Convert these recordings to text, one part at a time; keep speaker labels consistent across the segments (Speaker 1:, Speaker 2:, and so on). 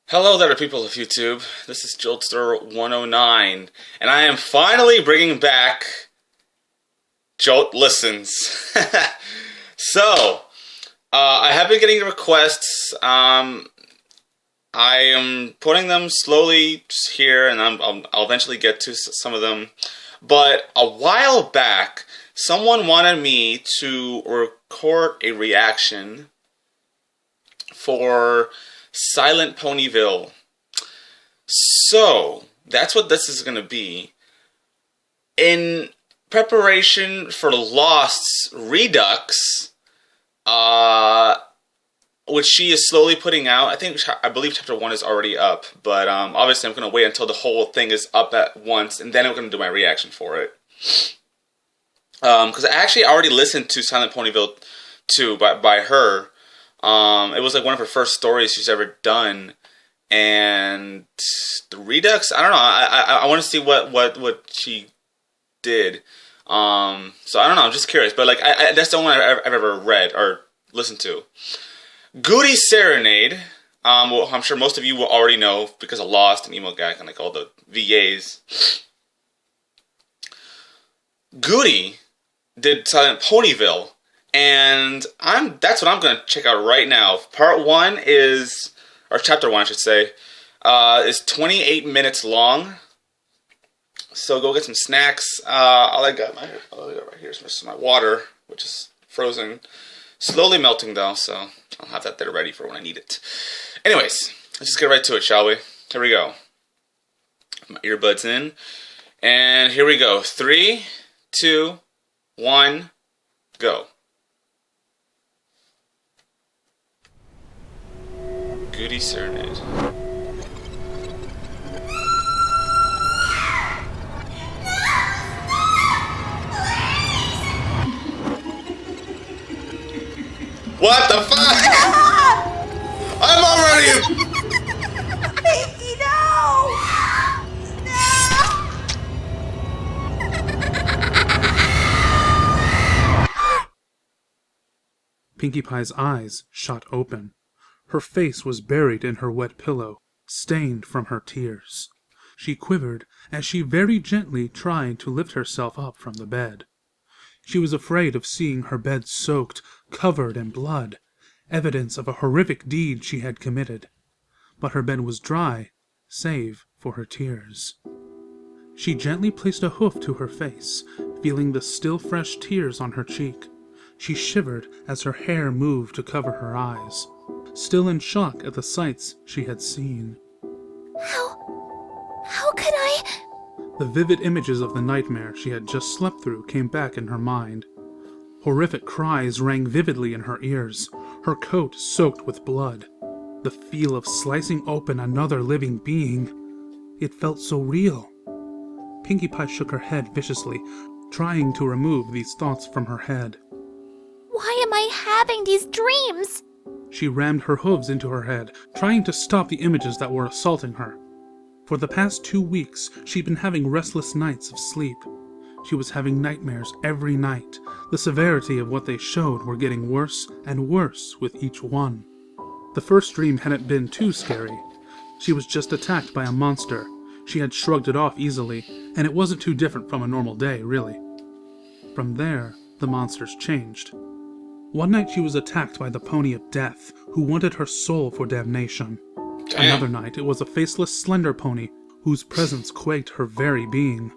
Speaker 1: Hello there, people of YouTube. This is Joltster109, and I am finally bringing back Jolt Listens. So, I have been getting requests. I am putting them slowly here, and I'll eventually get to some of them. But a while back, someone wanted me to record a reaction for Silent Ponyville. So, that's what this is going to be. In preparation for Lost's Redux, which she is slowly putting out. I believe chapter 1 is already up, but obviously I'm going to wait until the whole thing is up at once, and then I'm going to do my reaction for it. Because I actually already listened to Silent Ponyville 2 by her. It was like one of her first stories she's ever done, and the Redux, I don't know, I want to see what she did. So I don't know, I'm just curious, but like, that's the one I've ever read or listened to. Guti Serenade, well, I'm sure most of you will already know because of Lost and Emo Gag and like all the VAs. Guti did Silent Ponyville, and that's what I'm going to check out right now. Part 1 is, or chapter 1 I should say, is 28 minutes long. So go get some snacks. All I got right here is some of my water, which is frozen. Slowly melting though, so I'll have that there ready for when I need it. Anyways, let's just get right to it, shall we? Here we go. My earbuds in. And here we go. 3, 2, 1, go. Guti Serenade. What the fuck? I'm already...
Speaker 2: Pinky, no!
Speaker 3: Pinkie Pie's eyes shot open. Her face was buried in her wet pillow, stained from her tears. She quivered as she very gently tried to lift herself up from the bed. She was afraid of seeing her bed soaked, covered in blood, evidence of a horrific deed she had committed. But her bed was dry, save for her tears. She gently placed a hoof to her face, feeling the still fresh tears on her cheek. She shivered as her hair moved to cover her eyes, still in shock at the sights she had seen.
Speaker 2: How could I?
Speaker 3: The vivid images of the nightmare she had just slept through came back in her mind. Horrific cries rang vividly in her ears, her coat soaked with blood. The feel of slicing open another living being. It felt so real. Pinkie Pie shook her head viciously, trying to remove these thoughts from her head.
Speaker 2: Why am I having these dreams?
Speaker 3: She rammed her hooves into her head, trying to stop the images that were assaulting her. For the past 2 weeks, she'd been having restless nights of sleep. She was having nightmares every night. The severity of what they showed were getting worse and worse with each one. The first dream hadn't been too scary. She was just attacked by a monster. She had shrugged it off easily, and it wasn't too different from a normal day, really. From there, the monsters changed. One night she was attacked by the Pony of Death, who wanted her soul for damnation.
Speaker 1: Damn.
Speaker 3: Another night it was a faceless slender pony, whose presence quaked her very being.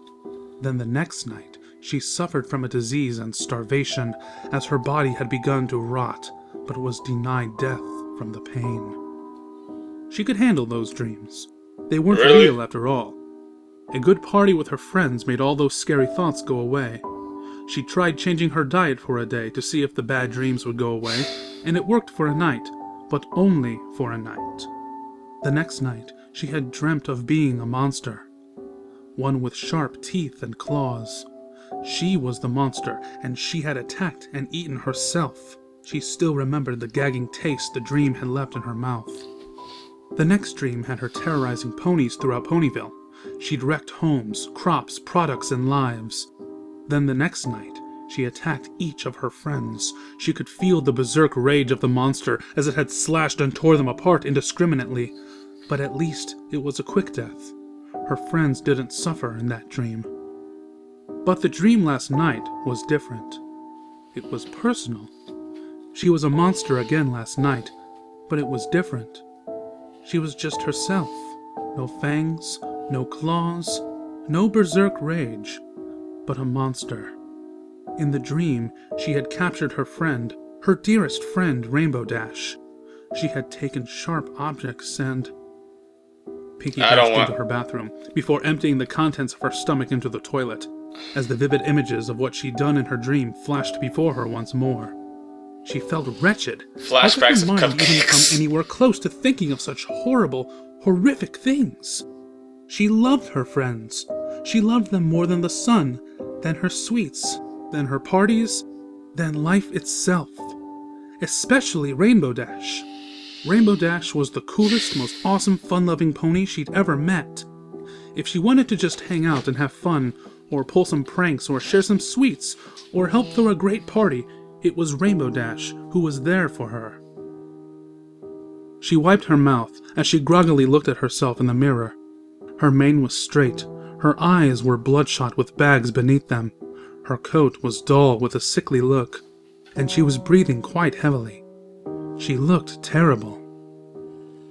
Speaker 3: Then the next night, she suffered from a disease and starvation, as her body had begun to rot, but was denied death from the pain. She could handle those dreams. They weren't
Speaker 1: Really?
Speaker 3: real after all. A good party with her friends made all those scary thoughts go away. She tried changing her diet for a day to see if the bad dreams would go away, and it worked for a night, but only for a night. The next night, she had dreamt of being a monster. One with sharp teeth and claws. She was the monster, and she had attacked and eaten herself. She still remembered the gagging taste the dream had left in her mouth. The next dream had her terrorizing ponies throughout Ponyville. She'd wrecked homes, crops, products, and lives. Then the next night, she attacked each of her friends. She could feel the berserk rage of the monster as it had slashed and tore them apart indiscriminately. But at least it was a quick death. Her friends didn't suffer in that dream. But the dream last night was different. It was personal. She was a monster again last night, but it was different. She was just herself. No fangs, no claws, no berserk rage, but a monster. In the dream, she had captured her friend, her dearest friend, Rainbow Dash. She had taken sharp objects and... Pinky dashed into her bathroom before emptying the contents of her stomach into the toilet, as the vivid images of what she'd done in her dream flashed before her once more. She felt wretched.
Speaker 1: Flashbacks
Speaker 3: How
Speaker 1: of
Speaker 3: could her mind even come
Speaker 1: cupcakes.
Speaker 3: anywhere close to thinking of such horrible, horrific things? She loved her friends. She loved them more than the sun, than her sweets, than her parties, than life itself. Especially Rainbow Dash. Rainbow Dash was the coolest, most awesome, fun-loving pony she'd ever met. If she wanted to just hang out and have fun, or pull some pranks, or share some sweets, or help throw a great party, it was Rainbow Dash who was there for her. She wiped her mouth as she groggily looked at herself in the mirror. Her mane was straight, her eyes were bloodshot with bags beneath them, her coat was dull with a sickly look, and she was breathing quite heavily. She looked terrible.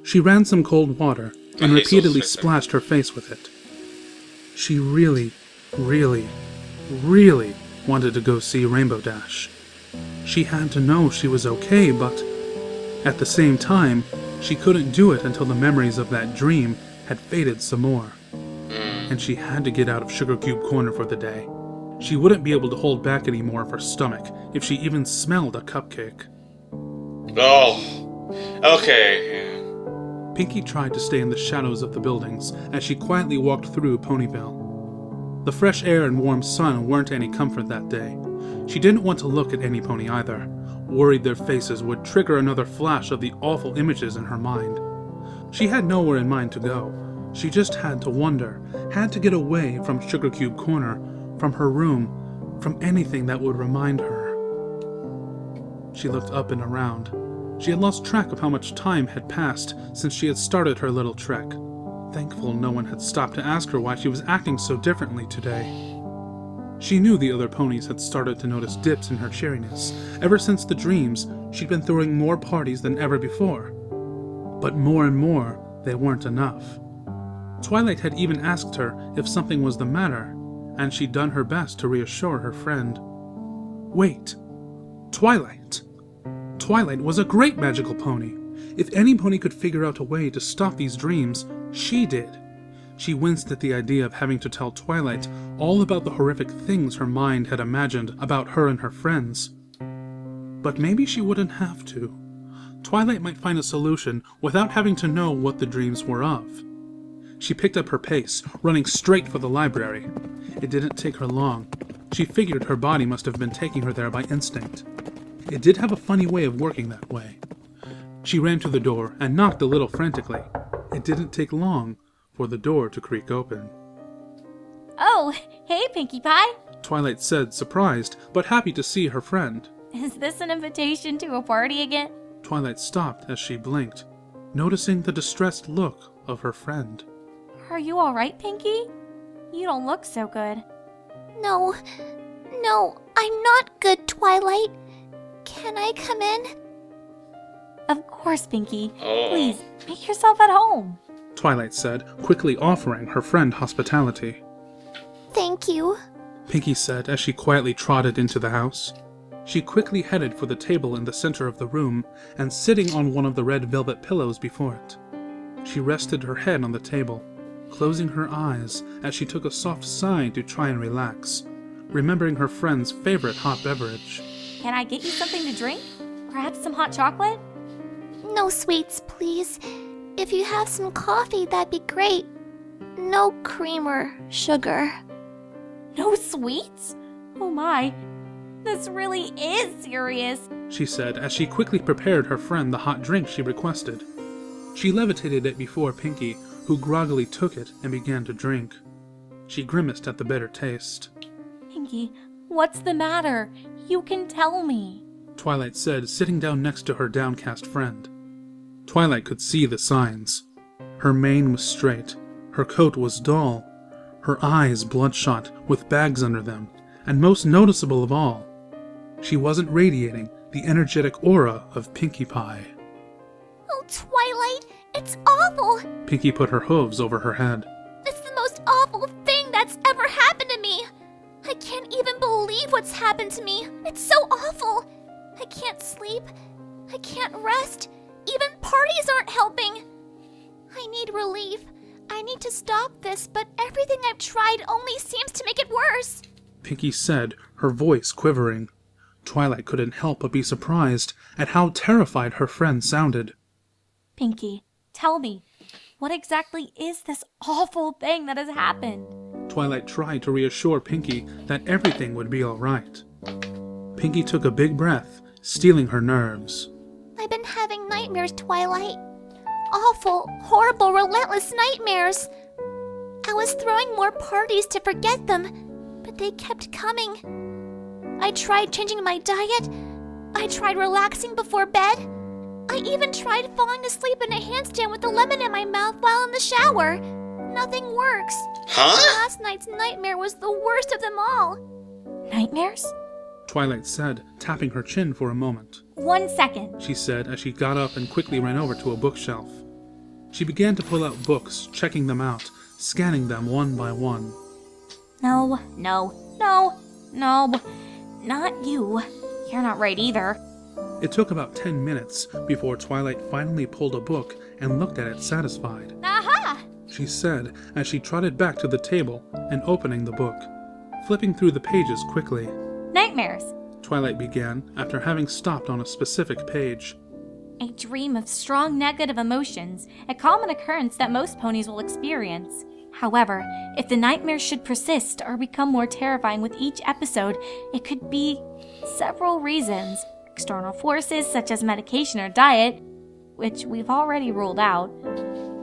Speaker 3: She ran some cold water and repeatedly splashed her face with it. She really, really, really wanted to go see Rainbow Dash. She had to know she was okay, but at the same time, she couldn't do it until the memories of that dream had faded some more. And she had to get out of Sugar Cube Corner for the day. She wouldn't be able to hold back any more of her stomach if she even smelled a cupcake.
Speaker 1: Oh, okay.
Speaker 3: Pinky tried to stay in the shadows of the buildings as she quietly walked through Ponyville. The fresh air and warm sun weren't any comfort that day. She didn't want to look at any pony either, worried their faces would trigger another flash of the awful images in her mind. She had nowhere in mind to go. She just had to wander, had to get away from Sugar Cube Corner, from her room, from anything that would remind her. She looked up and around. She had lost track of how much time had passed since she had started her little trek. Thankful no one had stopped to ask her why she was acting so differently today. She knew the other ponies had started to notice dips in her cheeriness. Ever since the dreams, she'd been throwing more parties than ever before. But more and more, they weren't enough. Twilight had even asked her if something was the matter, and she'd done her best to reassure her friend. Wait, Twilight! Twilight was a great magical pony. If any pony could figure out a way to stop these dreams, she did. She winced at the idea of having to tell Twilight all about the horrific things her mind had imagined about her and her friends. But maybe she wouldn't have to. Twilight might find a solution without having to know what the dreams were of. She picked up her pace, running straight for the library. It didn't take her long. She figured her body must have been taking her there by instinct. It did have a funny way of working that way. She ran to the door and knocked a little frantically. It didn't take long for the door to creak open.
Speaker 2: Oh, hey, Pinkie Pie.
Speaker 3: Twilight said, surprised, but happy to see her friend.
Speaker 2: Is this an invitation to a party again?
Speaker 3: Twilight stopped as she blinked, noticing the distressed look of her friend.
Speaker 2: Are you alright, Pinkie? You don't look so good.
Speaker 4: No, I'm not good, Twilight. Can I come in?
Speaker 2: Of course, Pinkie.
Speaker 1: Oh.
Speaker 2: Please, make yourself at home.
Speaker 3: Twilight said, quickly offering her friend hospitality.
Speaker 4: Thank you.
Speaker 3: Pinkie said as she quietly trotted into the house. She quickly headed for the table in the center of the room and sitting on one of the red velvet pillows before it. She rested her head on the table, closing her eyes as she took a soft sigh to try and relax, remembering her friend's favorite hot beverage.
Speaker 2: Can I get you something to drink? Perhaps some hot chocolate?
Speaker 4: No sweets, please. If you have some coffee, that'd be great. No cream or sugar.
Speaker 2: No sweets? Oh my, this really is serious.
Speaker 3: She said as she quickly prepared her friend the hot drink she requested. She levitated it before Pinkie, who groggily took it and began to drink. She grimaced at the bitter taste.
Speaker 2: Pinkie, what's the matter? You can tell me.
Speaker 3: Twilight said, sitting down next to her downcast friend. Twilight could see the signs. Her mane was straight, her coat was dull, her eyes bloodshot with bags under them, and most noticeable of all, she wasn't radiating the energetic aura of Pinkie Pie.
Speaker 4: Oh, Twilight, it's awful.
Speaker 3: Pinkie put her hooves over her head.
Speaker 4: It's the most awful thing that's ever happened to me. I can't even believe what's happened to me. It's so awful. I can't sleep. I can't rest. Even parties aren't helping. I need relief. I need to stop this, but everything I've tried only seems to make it worse.
Speaker 3: Pinkie said, her voice quivering. Twilight couldn't help but be surprised at how terrified her friend sounded.
Speaker 5: Pinkie, tell me, what exactly is this awful thing that has happened?
Speaker 3: Twilight tried to reassure Pinkie that everything would be all right. Pinkie took a big breath, steeling her nerves.
Speaker 4: I've been having nightmares, Twilight. Awful, horrible, relentless nightmares. I was throwing more parties to forget them, but they kept coming. I tried changing my diet. I tried relaxing before bed. I even tried falling asleep in a handstand with a lemon in my mouth while in the shower. Nothing works.
Speaker 1: Huh?
Speaker 4: Last night's nightmare was the worst of them all.
Speaker 5: Nightmares?
Speaker 3: Twilight said, tapping her chin for a moment.
Speaker 5: 1 second.
Speaker 3: She said as she got up and quickly ran over to a bookshelf. She began to pull out books, checking them out, scanning them one by one.
Speaker 5: No, not you. You're not right either.
Speaker 3: It took about 10 minutes before Twilight finally pulled a book and looked at it satisfied.
Speaker 5: Aha!
Speaker 3: She said as she trotted back to the table and opening the book, flipping through the pages quickly.
Speaker 5: Nightmares.
Speaker 3: Twilight began after having stopped on a specific page.
Speaker 5: A dream of strong negative emotions, a common occurrence that most ponies will experience. However, if the nightmares should persist or become more terrifying with each episode, it could be several reasons. External forces such as medication or diet, which we've already ruled out.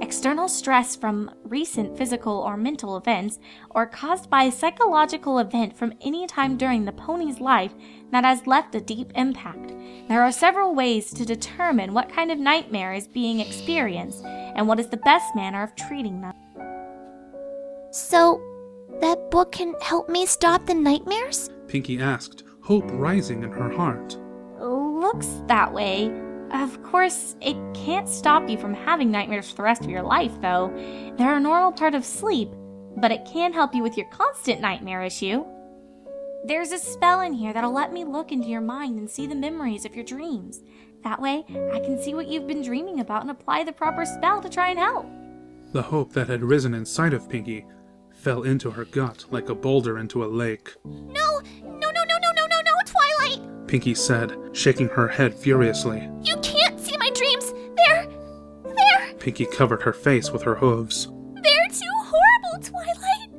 Speaker 5: External stress from recent physical or mental events, or caused by a psychological event from any time during the pony's life that has left a deep impact. There are several ways to determine what kind of nightmare is being experienced and what is the best manner of treating them.
Speaker 4: So, that book can help me stop the nightmares?
Speaker 3: Pinkie asked, hope rising in her heart.
Speaker 5: Looks that way. Of course, it can't stop you from having nightmares for the rest of your life, though. They're a normal part of sleep, but it can help you with your constant nightmare issue. There's a spell in here that'll let me look into your mind and see the memories of your dreams. That way, I can see what you've been dreaming about and apply the proper spell to try and help.
Speaker 3: The hope that had risen inside of Pinkie fell into her gut like a boulder into a lake.
Speaker 4: No, Twilight!
Speaker 3: Pinkie said, shaking her head furiously.
Speaker 4: You can't see my dreams! They're
Speaker 3: Pinkie covered her face with her hooves.
Speaker 4: too horrible, Twilight!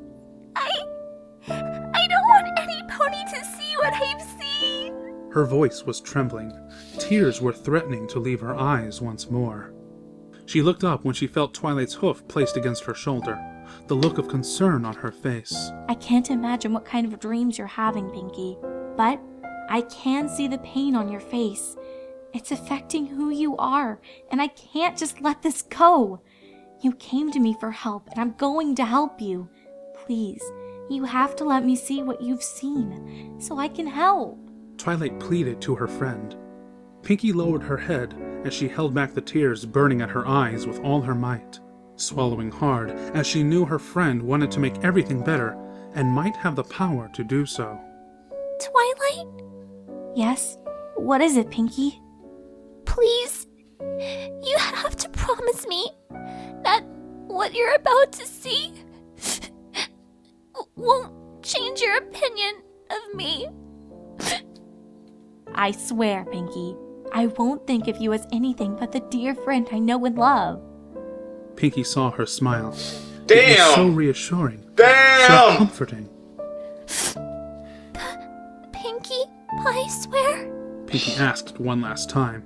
Speaker 4: I don't want any pony to see what I've seen!
Speaker 3: Her voice was trembling. Tears were threatening to leave her eyes once more. She looked up when she felt Twilight's hoof placed against her shoulder, the look of concern on her face.
Speaker 5: I can't imagine what kind of dreams you're having, Pinkie, but I can see the pain on your face. It's affecting who you are, and I can't just let this go. You came to me for help, and I'm going to help you. Please, you have to let me see what you've seen, so I can help.
Speaker 3: Twilight pleaded to her friend. Pinkie lowered her head as she held back the tears burning at her eyes with all her might, swallowing hard as she knew her friend wanted to make everything better and might have the power to do so.
Speaker 4: Twilight?
Speaker 5: Yes? What is it, Pinkie?
Speaker 4: Please, you have to promise me that what you're about to see won't change your opinion of me.
Speaker 5: I swear, Pinkie, I won't think of you as anything but the dear friend I know and love.
Speaker 3: Pinkie saw her smile.
Speaker 1: Damn!
Speaker 3: It was so reassuring, so
Speaker 1: Damn!
Speaker 3: comforting.
Speaker 4: Pinkie Pie swear?
Speaker 3: Pinkie asked one last time.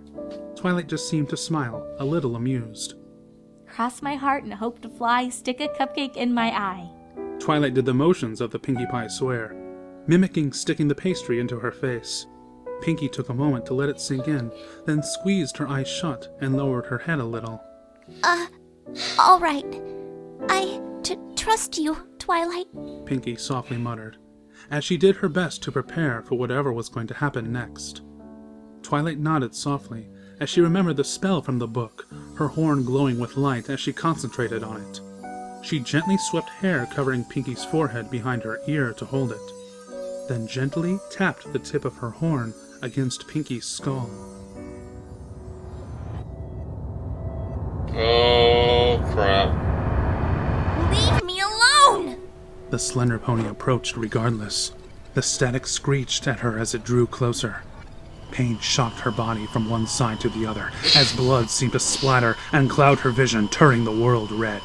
Speaker 3: Twilight just seemed to smile, a little amused.
Speaker 5: Cross my heart and hope to fly, stick a cupcake in my eye.
Speaker 3: Twilight did the motions of the Pinkie Pie swear, mimicking sticking the pastry into her face. Pinkie took a moment to let it sink in, then squeezed her eyes shut and lowered her head a little.
Speaker 4: All right. I trust you, Twilight.
Speaker 3: Pinkie softly muttered, as she did her best to prepare for whatever was going to happen next. Twilight nodded softly as she remembered the spell from the book, her horn glowing with light as she concentrated on it. She gently swept hair covering Pinkie's forehead behind her ear to hold it, then gently tapped the tip of her horn against Pinkie's skull.
Speaker 1: Oh, crap.
Speaker 4: Leave me alone!
Speaker 3: The slender pony approached regardless. The static screeched at her as it drew closer. Pain shocked her body from one side to the other, as blood seemed to splatter and cloud her vision, turning the world red.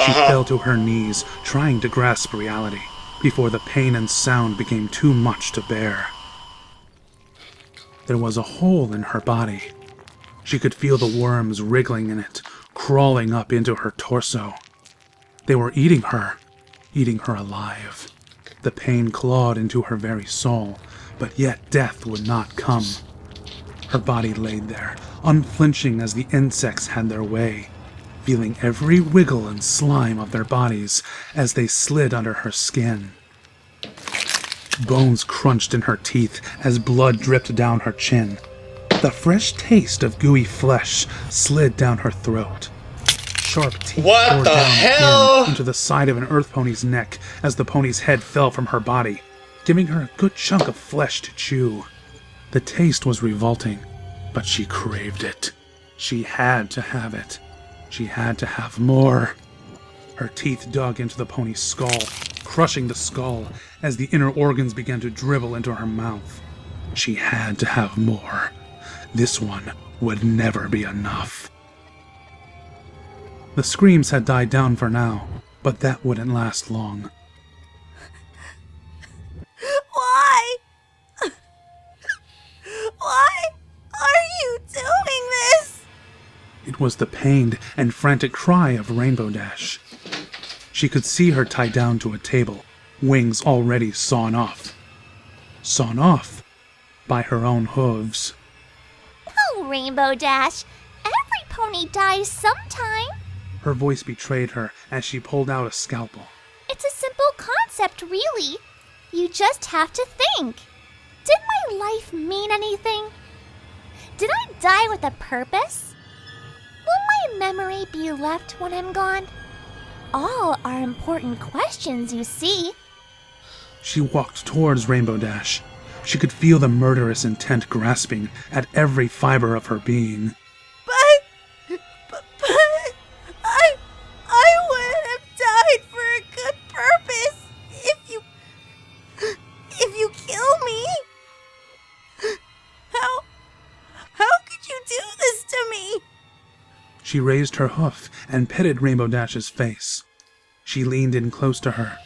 Speaker 3: She fell to her knees, trying to grasp reality, before the pain and sound became too much to bear. There was a hole in her body. She could feel the worms wriggling in it, crawling up into her torso. They were eating her alive. The pain clawed into her very soul, but yet death would not come. Her body laid there, unflinching as the insects had their way, feeling every wiggle and slime of their bodies as they slid under her skin. Bones crunched in her teeth as blood dripped down her chin. The fresh taste of gooey flesh slid down her throat. Sharp teeth tore down into the side of an earth pony's neck as the pony's head fell from her body, giving her a good chunk of flesh to chew. The taste was revolting, but she craved it. She had to have it. She had to have more. Her teeth dug into the pony's skull, crushing the skull as the inner organs began to dribble into her mouth. She had to have more. This one would never be enough. The screams had died down for now, but that wouldn't last long.
Speaker 4: Why? Why are you doing this?
Speaker 3: It was the pained and frantic cry of Rainbow Dash. She could see her tied down to a table, wings already sawn off. Sawn off by her own hooves.
Speaker 4: Oh, Rainbow Dash, every pony dies sometime.
Speaker 3: Her voice betrayed her as she pulled out a scalpel.
Speaker 4: It's a simple concept, really. You just have to think. Did my life mean anything? Did I die with a purpose? Will my memory be left when I'm gone? All are important questions, you see.
Speaker 3: She walked towards Rainbow Dash. She could feel the murderous intent grasping at every fiber of her being.
Speaker 4: But I would have died for a good purpose if you kill me. How could you do this to me?
Speaker 3: She raised her hoof and petted Rainbow Dash's face. She leaned in close to her.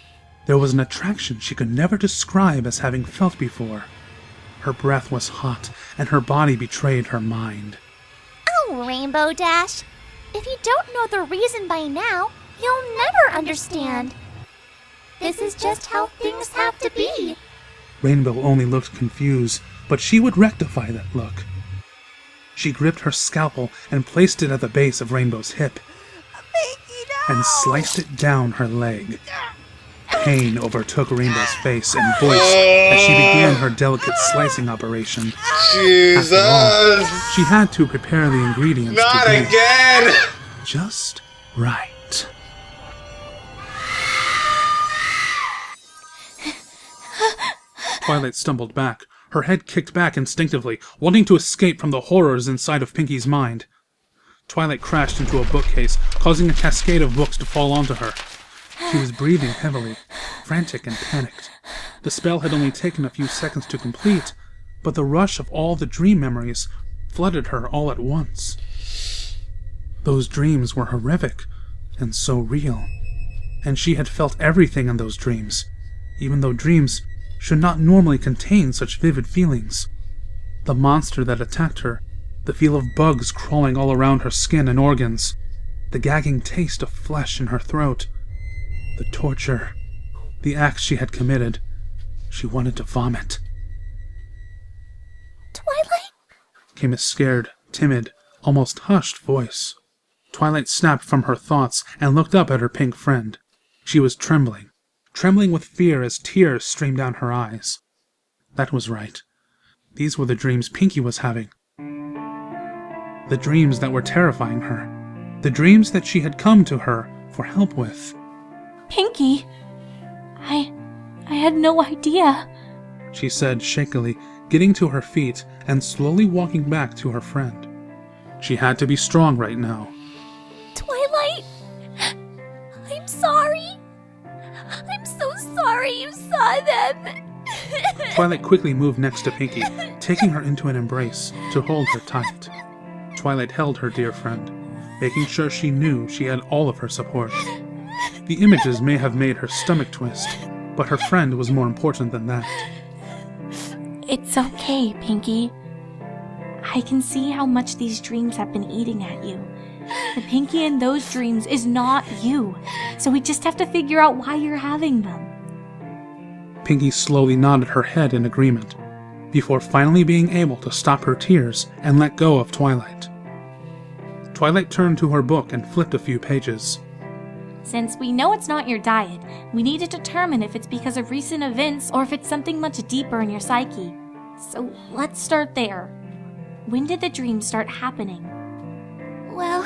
Speaker 3: There was an attraction she could never describe as having felt before. Her breath was hot, and her body betrayed her mind.
Speaker 4: Oh, Rainbow Dash, if you don't know the reason by now, you'll never understand. This is just how things have to be.
Speaker 3: Rainbow only looked confused, but she would rectify that look. She gripped her scalpel and placed it at the base of Rainbow's hip, and sliced it down her leg. Pain overtook Rainbow's face and voice as she began her delicate slicing operation.
Speaker 1: Jesus!
Speaker 3: After all, she had to prepare the ingredients
Speaker 1: Not
Speaker 3: to be
Speaker 1: again!
Speaker 3: just right. Twilight stumbled back, her head kicked back instinctively, wanting to escape from the horrors inside of Pinkie's mind. Twilight crashed into a bookcase, causing a cascade of books to fall onto her. She was breathing heavily, frantic and panicked. The spell had only taken a few seconds to complete, but the rush of all the dream memories flooded her all at once. Those dreams were horrific and so real, and she had felt everything in those dreams, even though dreams should not normally contain such vivid feelings. The monster that attacked her, the feel of bugs crawling all around her skin and organs, the gagging taste of flesh in her throat, the torture, the acts she had committed. She wanted to vomit.
Speaker 4: Twilight?
Speaker 3: Came a scared, timid, almost hushed voice. Twilight snapped from her thoughts and looked up at her pink friend. She was trembling with fear as tears streamed down her eyes. That was right. These were the dreams Pinkie was having. The dreams that were terrifying her. The dreams that she had come to her for help with.
Speaker 5: Pinkie, I had no idea.
Speaker 3: She said shakily, getting to her feet and slowly walking back to her friend. She had to be strong right now.
Speaker 4: Twilight, I'm sorry. I'm so sorry you saw them.
Speaker 3: Twilight quickly moved next to Pinkie, taking her into an embrace to hold her tight. Twilight held her dear friend, making sure she knew she had all of her support. The images may have made her stomach twist, but her friend was more important than that.
Speaker 5: It's okay, Pinkie. I can see how much these dreams have been eating at you. The Pinkie in those dreams is not you, so we just have to figure out why you're having them.
Speaker 3: Pinkie slowly nodded her head in agreement, before finally being able to stop her tears and let go of Twilight. Twilight turned to her book and flipped a few pages.
Speaker 5: Since we know it's not your diet, we need to determine if it's because of recent events or if it's something much deeper in your psyche. So let's start there. When did the dreams start happening?
Speaker 4: Well,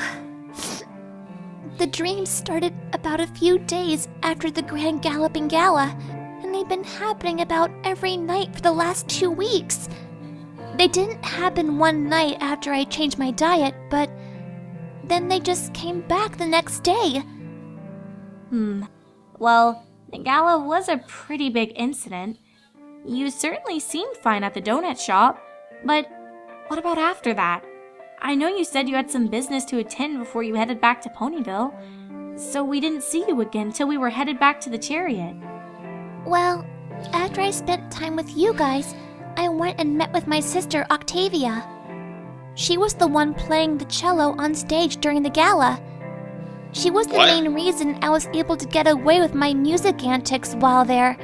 Speaker 4: the dreams started about a few days after the Grand Galloping Gala, and they've been happening about every night for the last 2 weeks. They didn't happen one night after I changed my diet, but then they just came back the next day.
Speaker 5: Well, the gala was a pretty big incident. You certainly seemed fine at the donut shop, but what about after that? I know you said you had some business to attend before you headed back to Ponyville, so we didn't see you again till we were headed back to the chariot.
Speaker 4: Well, after I spent time with you guys, I went and met with my sister Octavia. She was the one playing the cello on stage during the gala. She was the main reason I was able to get away with my music antics while there.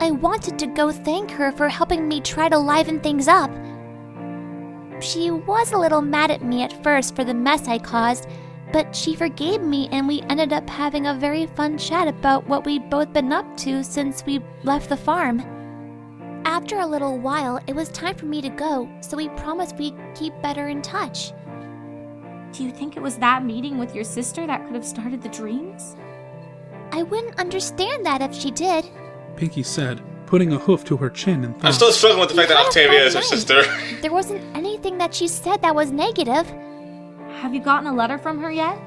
Speaker 4: I wanted to go thank her for helping me try to liven things up. She was a little mad at me at first for the mess I caused, but she forgave me and we ended up having a very fun chat about what we'd both been up to since we left the farm. After a little while, it was time for me to go, so we promised we'd keep better in touch.
Speaker 5: Do you think it was that meeting with your sister that could have started the dreams?
Speaker 4: I wouldn't understand that if she did.
Speaker 3: Pinkie said, putting a hoof to her chin and thought.
Speaker 1: I'm still struggling with the fact that
Speaker 4: had a
Speaker 1: Octavia
Speaker 4: fun
Speaker 1: is her
Speaker 4: night.
Speaker 1: sister.
Speaker 4: There wasn't anything that she said that was negative.
Speaker 5: Have you gotten a letter from her yet?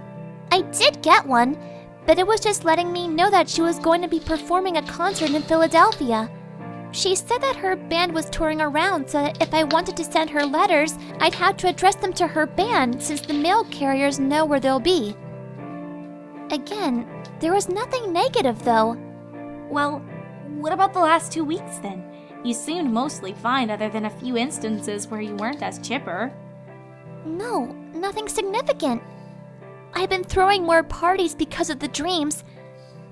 Speaker 4: I did get one, but it was just letting me know that she was going to be performing a concert in Philadelphia. She said that her band was touring around, so that if I wanted to send her letters, I'd have to address them to her band since the mail carriers know where they'll be. Again, there was nothing negative though.
Speaker 5: Well, what about the last 2 weeks then? You seemed mostly fine other than a few instances where you weren't as chipper.
Speaker 4: No, nothing significant. I've been throwing more parties because of the dreams,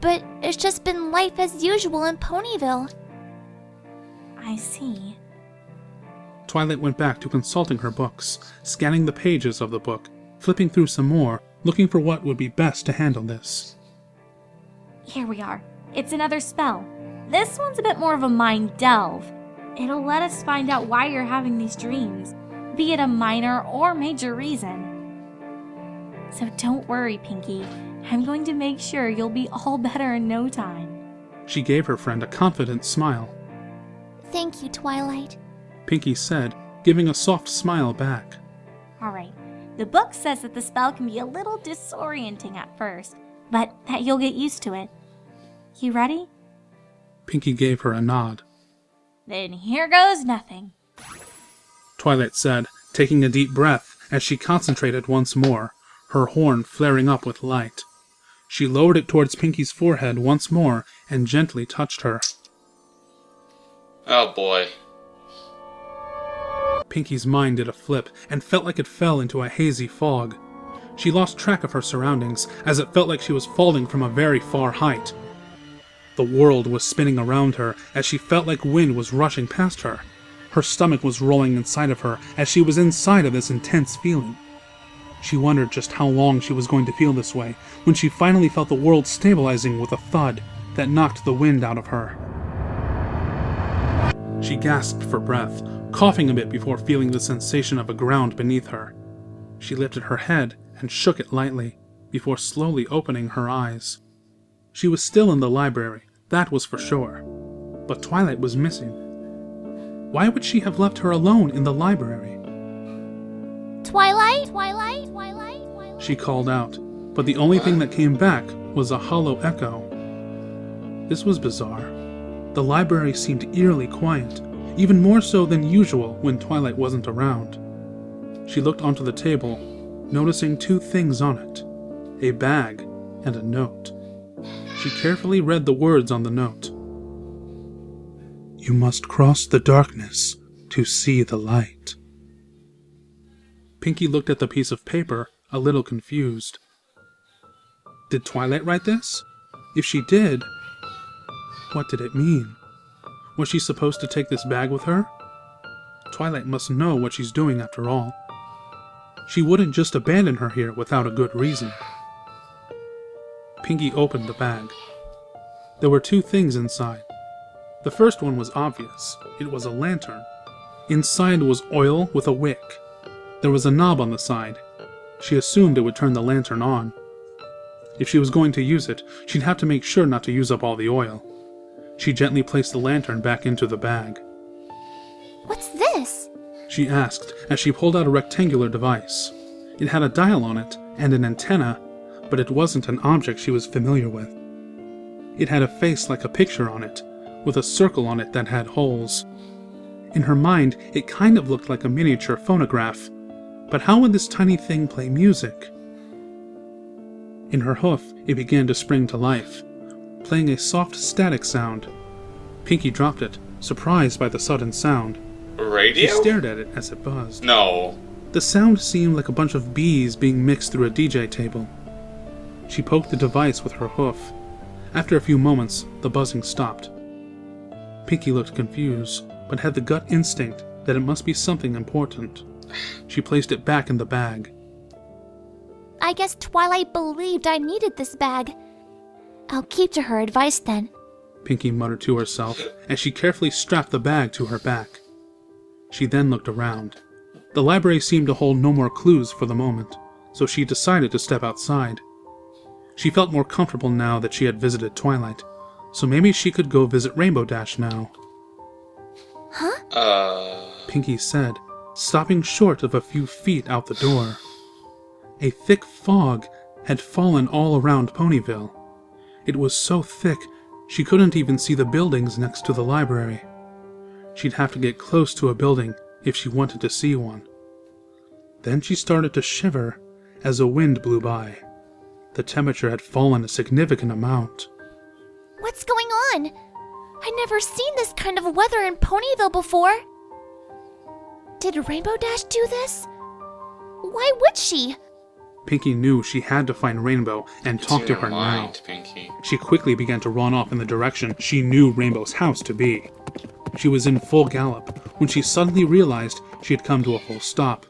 Speaker 4: but it's just been life as usual in Ponyville.
Speaker 5: I see.
Speaker 3: Twilight went back to consulting her books, scanning the pages of the book, flipping through some more, looking for what would be best to handle this.
Speaker 5: Here we are. It's another spell. This one's a bit more of a mind delve. It'll let us find out why you're having these dreams, be it a minor or major reason. So don't worry, Pinkie. I'm going to make sure you'll be all better in no time.
Speaker 3: She gave her friend a confident smile.
Speaker 4: Thank you, Twilight.
Speaker 3: Pinkie said, giving a soft smile back.
Speaker 5: Alright, the book says that the spell can be a little disorienting at first, but that you'll get used to it. You ready?
Speaker 3: Pinkie gave her a nod.
Speaker 5: Then here goes nothing.
Speaker 3: Twilight said, taking a deep breath as she concentrated once more, her horn flaring up with light. She lowered it towards Pinkie's forehead once more and gently touched her.
Speaker 1: Oh boy.
Speaker 3: Pinkie's mind did a flip and felt like it fell into a hazy fog. She lost track of her surroundings as it felt like she was falling from a very far height. The world was spinning around her as she felt like wind was rushing past her. Her stomach was rolling inside of her as she was inside of this intense feeling. She wondered just how long she was going to feel this way when she finally felt the world stabilizing with a thud that knocked the wind out of her. She gasped for breath, coughing a bit before feeling the sensation of a ground beneath her. She lifted her head and shook it lightly, before slowly opening her eyes. She was still in the library, that was for sure. But Twilight was missing. Why would she have left her alone in the library?
Speaker 4: Twilight? Twilight? Twilight? Twilight?
Speaker 3: She called out, but the only thing that came back was a hollow echo. This was bizarre. The library seemed eerily quiet, even more so than usual when Twilight wasn't around. She looked onto the table, noticing two things on it, a bag and a note. She carefully read the words on the note. "You must cross the darkness to see the light." Pinkie looked at the piece of paper, a little confused. Did Twilight write this? If she did, what did it mean? Was she supposed to take this bag with her? Twilight must know what she's doing after all. She wouldn't just abandon her here without a good reason. Pinkie opened the bag. There were two things inside. The first one was obvious. It was a lantern. Inside was oil with a wick. There was a knob on the side. She assumed it would turn the lantern on. If she was going to use it, she'd have to make sure not to use up all the oil. She gently placed the lantern back into the bag.
Speaker 4: What's this?
Speaker 3: She asked as she pulled out a rectangular device. It had a dial on it and an antenna, but it wasn't an object she was familiar with. It had a face like a picture on it, with a circle on it that had holes. In her mind, it kind of looked like a miniature phonograph, but how would this tiny thing play music? In her hoof, it began to spring to life, playing a soft static sound. Pinkie dropped it, surprised by the sudden sound.
Speaker 1: Radio?
Speaker 3: She stared at it as it buzzed.
Speaker 1: No.
Speaker 3: The sound seemed like a bunch of bees being mixed through a DJ table. She poked the device with her hoof. After a few moments, the buzzing stopped. Pinkie looked confused, but had the gut instinct that it must be something important. She placed it back in the bag.
Speaker 4: I guess Twilight believed I needed this bag. I'll keep to her advice then.
Speaker 3: Pinkie muttered to herself as she carefully strapped the bag to her back. She then looked around. The library seemed to hold no more clues for the moment, so she decided to step outside. She felt more comfortable now that she had visited Twilight, so maybe she could go visit Rainbow Dash now. Pinkie said, stopping short of a few feet out the door. A thick fog had fallen all around Ponyville. It was so thick she couldn't even see the buildings next to the library. She'd have to get close to a building if she wanted to see one. Then she started to shiver as a wind blew by. The temperature had fallen a significant amount.
Speaker 4: What's going on? I've never seen this kind of weather in Ponyville before. Did Rainbow Dash do this? Why would she?
Speaker 3: Pinkie knew she had to find Rainbow and talk to her now.
Speaker 1: Pinkie.
Speaker 3: She quickly began to run off in the direction she knew Rainbow's house to be. She was in full gallop when she suddenly realized she had come to a full stop.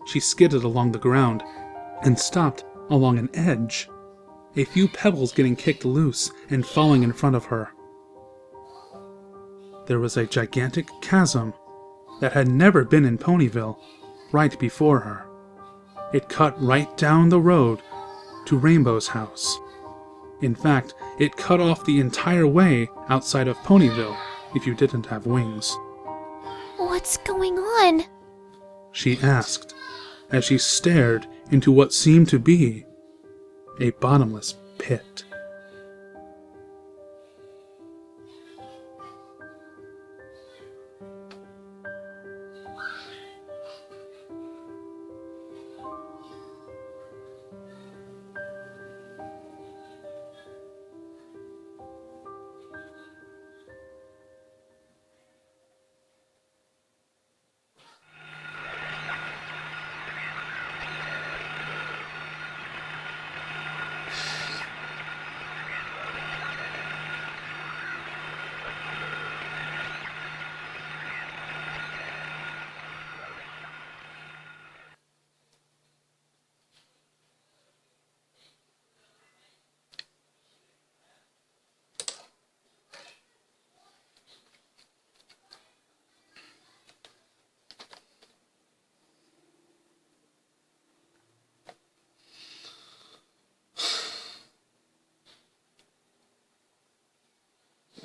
Speaker 3: She skidded along the ground and stopped along an edge, a few pebbles getting kicked loose and falling in front of her. There was a gigantic chasm that had never been in Ponyville right before her. It cut right down the road to Rainbow's house. In fact, it cut off the entire way outside of Ponyville if you didn't have wings.
Speaker 4: What's going on?
Speaker 3: She asked, as she stared into what seemed to be a bottomless pit.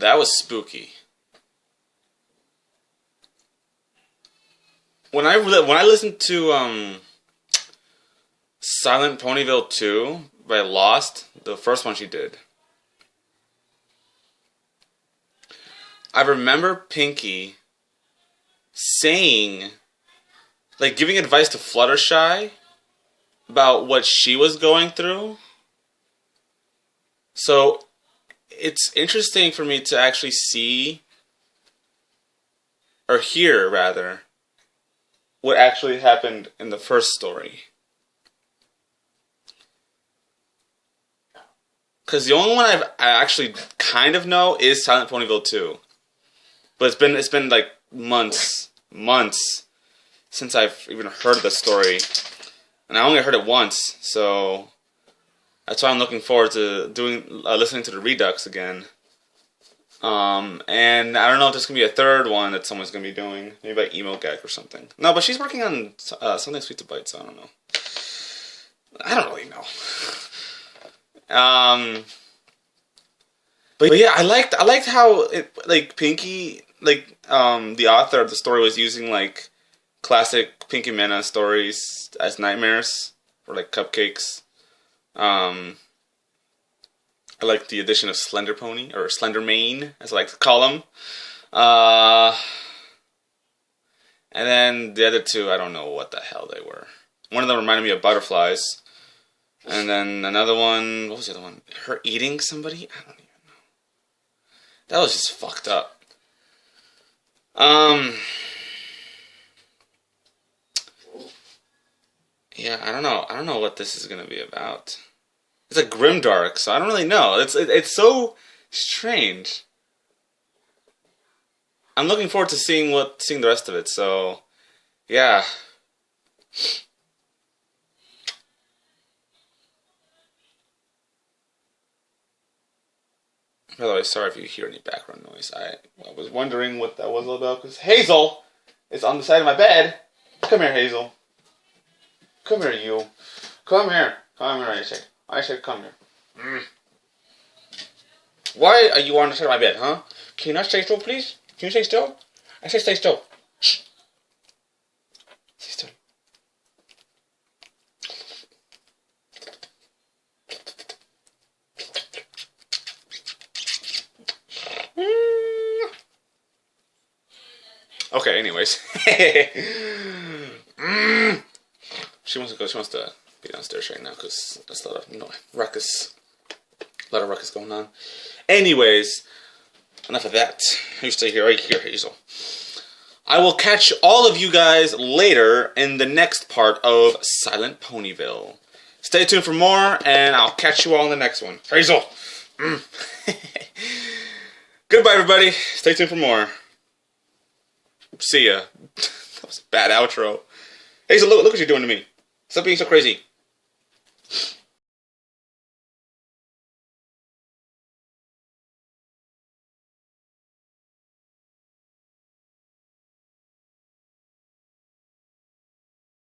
Speaker 1: That was spooky. When I listened to Silent Ponyville 2 by Lost, the first one she did, I remember Pinky saying, like, giving advice to Fluttershy about what she was going through. So it's interesting for me to actually see, or hear rather, what actually happened in the first story. Because the only one I actually kind of know is Silent Ponyville 2. But it's been like months since I've even heard the story. And I only heard it once, so that's why I'm looking forward to listening to the Redux again. And I don't know if there's going to be a third one that someone's going to be doing. Maybe by Emo Gag or something. No, but she's working on something Sweet to Bite, so I don't know. I don't really know. But yeah, I liked how it, like, Pinky, like, the author of the story was using, like, classic Pinky Mana stories as nightmares, or, like, cupcakes. I like the addition of Slender Pony, or Slender Mane, as I like to call him. And then the other two, I don't know what the hell they were. One of them reminded me of butterflies. And then another one, what was the other one? Her eating somebody? I don't even know. That was just fucked up. Yeah, I don't know. I don't know what this is gonna be about. It's a Grimdark, so I don't really know. It's so strange. I'm looking forward to seeing the rest of it. So, yeah. By the way, sorry if you hear any background noise. I was wondering what that was all about, because Hazel is on the side of my bed. Come here, Hazel. Come here, you. Come here. Come here, I say. I said come here. Why are you on the side of my bed, huh? Can you not stay still, please? Can you stay still? I said stay still. Shh. Stay still. Okay, anyways. She wants to be downstairs right now because there's a lot of ruckus. A lot of ruckus going on. Anyways, enough of that. You stay here, right here, Hazel. I will catch all of you guys later in the next part of Silent Ponyville. Stay tuned for more, and I'll catch you all in the next one. Hazel! Goodbye, everybody. Stay tuned for more. See ya. That was a bad outro. Hazel, look what you're doing to me. Stop being so crazy.